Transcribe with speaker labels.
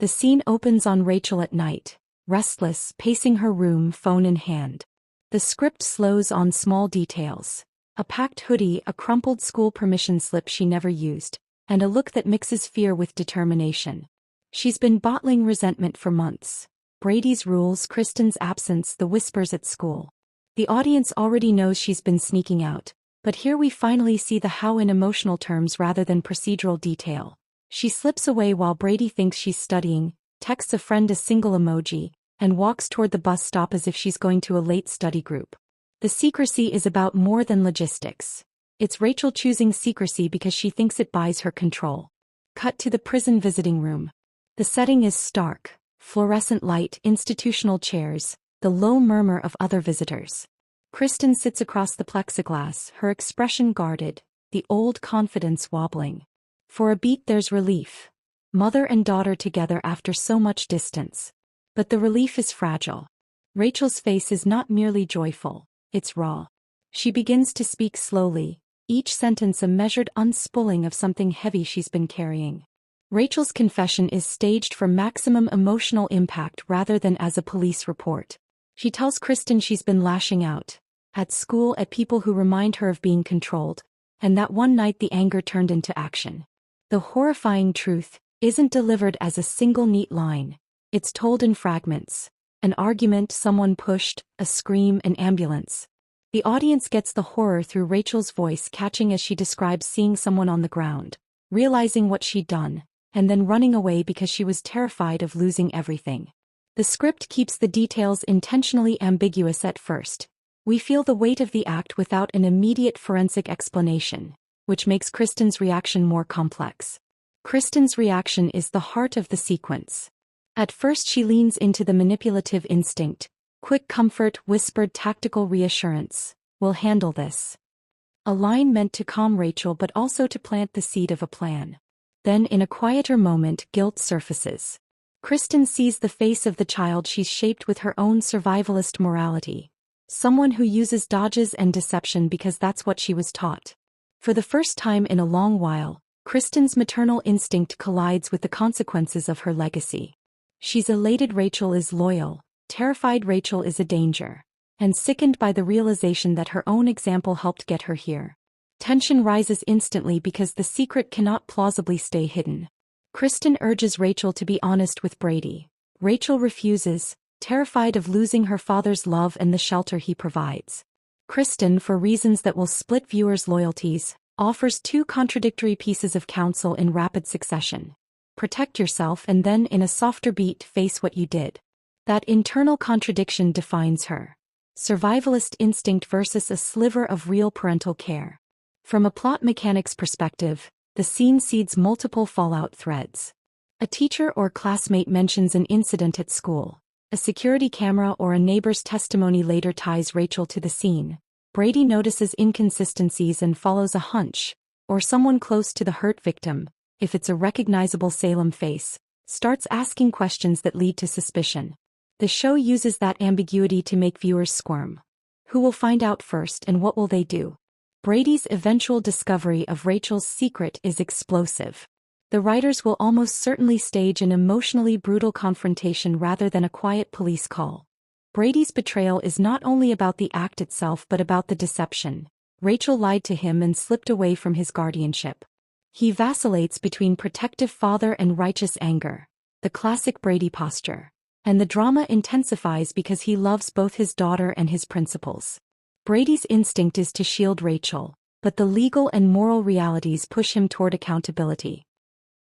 Speaker 1: The scene opens on Rachel at night, restless, pacing her room, phone in hand. The script slows on small details. A packed hoodie, a crumpled school permission slip she never used, and a look that mixes fear with determination. She's been bottling resentment for months. Brady's rules, Kristen's absence, the whispers at school. The audience already knows she's been sneaking out, but here we finally see the how in emotional terms rather than procedural detail. She slips away while Brady thinks she's studying, texts a friend a single emoji, and walks toward the bus stop as if she's going to a late study group. The secrecy is about more than logistics. It's Rachel choosing secrecy because she thinks it buys her control. Cut to the prison visiting room. The setting is stark. Fluorescent light, institutional chairs, the low murmur of other visitors. Kristen sits across the plexiglass, her expression guarded, the old confidence wobbling. For a beat there's relief. Mother and daughter together after so much distance. But the relief is fragile. Rachel's face is not merely joyful, it's raw. She begins to speak slowly, each sentence a measured unspooling of something heavy she's been carrying. Rachel's confession is staged for maximum emotional impact rather than as a police report. She tells Kristen she's been lashing out. At school, at people who remind her of being controlled, and that one night the anger turned into action. The horrifying truth isn't delivered as a single neat line. It's told in fragments. An argument, someone pushed, a scream, an ambulance. The audience gets the horror through Rachel's voice catching as she describes seeing someone on the ground, realizing what she'd done, and then running away because she was terrified of losing everything. The script keeps the details intentionally ambiguous at first. We feel the weight of the act without an immediate forensic explanation, which makes Kristen's reaction more complex. Kristen's reaction is the heart of the sequence. At first she leans into the manipulative instinct, quick comfort, whispered tactical reassurance, "We'll handle this." A line meant to calm Rachel but also to plant the seed of a plan. Then in a quieter moment guilt surfaces. Kristen sees the face of the child she's shaped with her own survivalist morality. Someone who uses dodges and deception because that's what she was taught. For the first time in a long while, Kristen's maternal instinct collides with the consequences of her legacy. She's elated Rachel is loyal, terrified Rachel is a danger, and sickened by the realization that her own example helped get her here. Tension rises instantly because the secret cannot plausibly stay hidden. Kristen urges Rachel to be honest with Brady. Rachel refuses, terrified of losing her father's love and the shelter he provides. Kristen, for reasons that will split viewers' loyalties, offers two contradictory pieces of counsel in rapid succession. Protect yourself and then, in a softer beat, face what you did. That internal contradiction defines her. Survivalist instinct versus a sliver of real parental care. From a plot mechanics perspective, the scene seeds multiple fallout threads. A teacher or classmate mentions an incident at school. A security camera or a neighbor's testimony later ties Rachel to the scene. Brady notices inconsistencies and follows a hunch, or someone close to the hurt victim, if it's a recognizable Salem face, starts asking questions that lead to suspicion. The show uses that ambiguity to make viewers squirm. Who will find out first and what will they do? Brady's eventual discovery of Rachel's secret is explosive. The writers will almost certainly stage an emotionally brutal confrontation rather than a quiet police call. Brady's betrayal is not only about the act itself but about the deception. Rachel lied to him and slipped away from his guardianship. He vacillates between protective father and righteous anger, the classic Brady posture. And the drama intensifies because he loves both his daughter and his principles. Brady's instinct is to shield Rachel, but the legal and moral realities push him toward accountability.